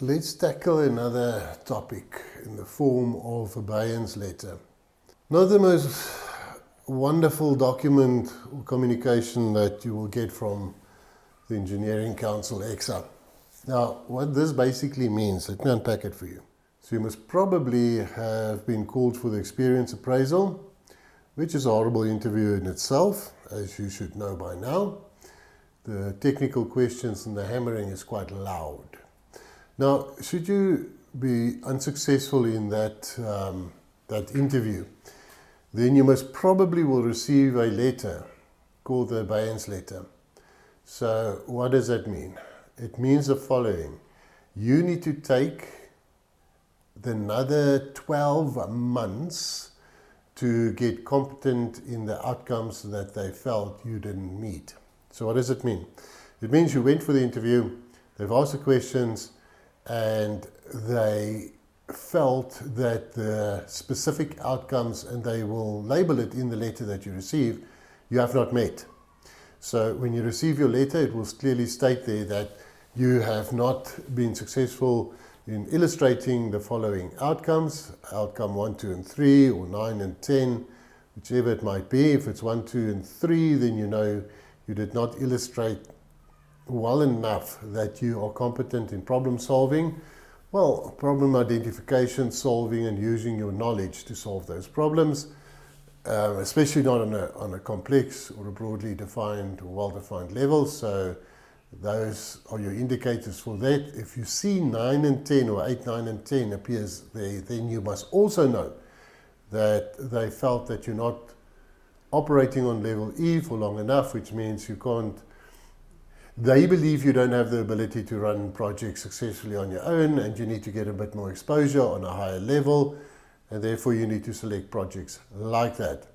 Let's tackle another topic in the form of abeyance letter. Not the most wonderful document or communication that you will get from the Engineering Council ECSA. Now, what this basically means, let me unpack it for you. So you must probably have been called for the experience appraisal, which is a horrible interview in itself, as you should know by now. The technical questions and the hammering is quite loud. Now, should you be unsuccessful in that interview, then you most probably will receive a letter called the abeyance letter. So what does that mean? It means the following. You need to take another 12 months to get competent in the outcomes that they felt you didn't meet. So what does it mean? It means you went for the interview, they've asked the questions, and they felt that the specific outcomes, and they will label it in the letter that you receive, you have not met. So when you receive your letter, it will clearly state there that you have not been successful in illustrating the following outcomes, outcome 1, 2, and 3, or 9 and 10, whichever it might be. If it's 1, 2, and 3, then you know you did not illustrate well enough that you are competent in problem solving. Well, problem identification, solving, and using your knowledge to solve those problems, especially not on a complex or a broadly defined or well-defined level. So those are your indicators for that. If you see 9 and 10 or 8, 9 and 10 appears there, then you must also know that they felt that you're not operating on level E for long enough, which means you can't. They believe you don't have the ability to run projects successfully on your own, and you need to get a bit more exposure on a higher level, and therefore you need to select projects like that.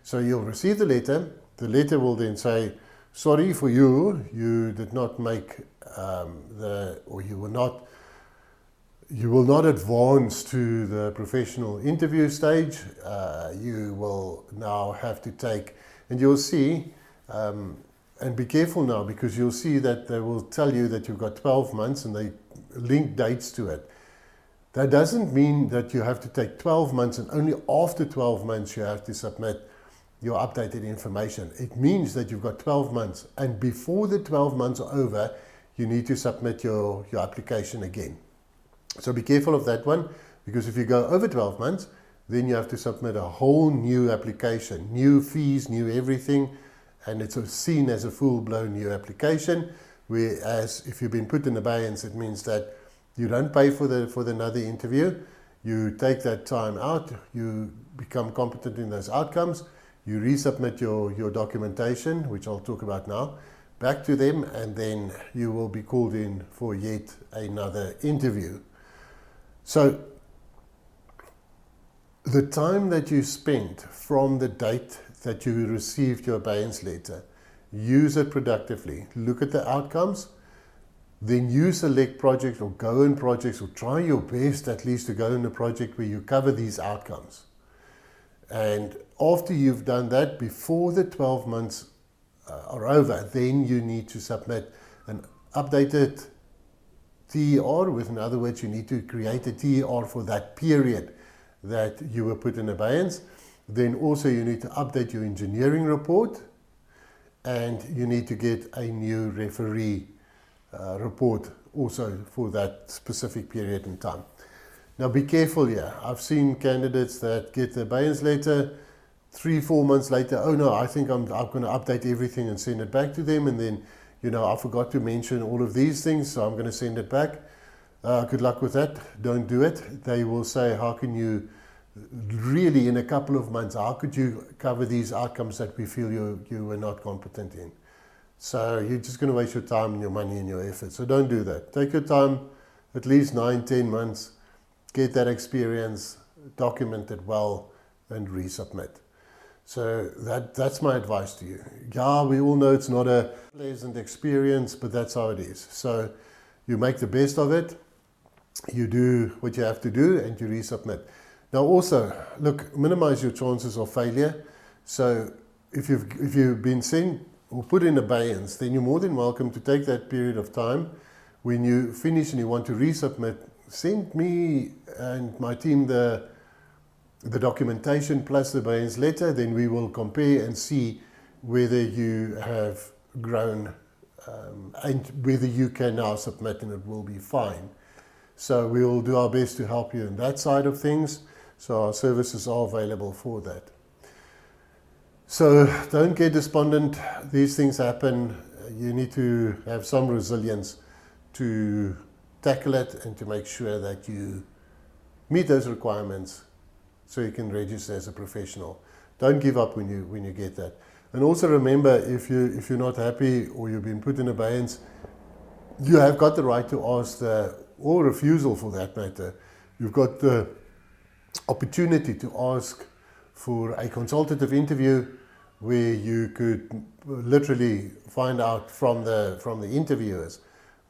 So you'll receive the letter. The letter will then say, sorry for you, you did not make you will not advance to the professional interview stage. You will now have to take, and you'll see, and be careful now, because you'll see that they will tell you that you've got 12 months and they link dates to it. That doesn't mean that you have to take 12 months and only after 12 months you have to submit your updated information. It means that you've got 12 months, and before the 12 months are over, you need to submit your application again. So be careful of that one, because if you go over 12 months, then you have to submit a whole new application, new fees, new everything, and it's seen as a full-blown new application. Whereas if you've been put in abeyance, it means that you don't pay for another interview. You take that time out, you become competent in those outcomes, you resubmit your documentation, which I'll talk about now, back to them, and then you will be called in for yet another interview. So the time that you spent from the date that you received your abeyance letter, use it productively. Look at the outcomes, then you select projects or go in projects, or try your best at least to go in a project where you cover these outcomes. And after you've done that, before the 12 months are over, then you need to submit an updated TER. In other words, you need to create a TER for that period that you were put in abeyance. Then also you need to update your engineering report, and you need to get a new referee report also for that specific period in time. Now be careful here. I've seen candidates that get the abeyance letter 3-4 months later. Oh no, I think I'm going to update everything and send it back to them, and then I forgot to mention all of these things, so I'm going to send it back. Good luck with that. Don't do it. They will say, how can you really, in a couple of months, how could you cover these outcomes that we feel you were not competent in? So you're just going to waste your time and your money and your effort. So don't do that. Take your time, at least 9-10 months, get that experience, document it well, and resubmit. So that's my advice to you. Yeah, we all know it's not a pleasant experience, but that's how it is. So you make the best of it, you do what you have to do, and you resubmit. Now also, look, minimize your chances of failure. So if you've been sent or put in abeyance, then you're more than welcome to take that period of time when you finish and you want to resubmit, send me and my team the documentation plus the Abeyance letter. Then we will compare and see whether you have grown and whether you can now submit, and it will be fine. So we will do our best to help you in that side of things. So our services are available for that. So don't get despondent. These things happen. You need to have some resilience to tackle it and to make sure that you meet those requirements so you can register as a professional. Don't give up when you get that. And also remember, if you're not happy or you've been put in abeyance, you have got the right to ask or refusal for that matter. You've got the opportunity to ask for a consultative interview where you could literally find out from the interviewers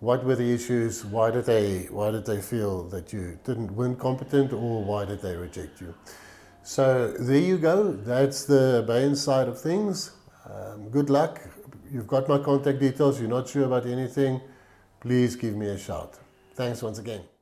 what were the issues, why did they feel that you weren't competent, or why did they reject you. So there you go. That's the abeyance side of things. Good luck. You've got my contact details. You're not sure about anything, please give me a shout. Thanks once again.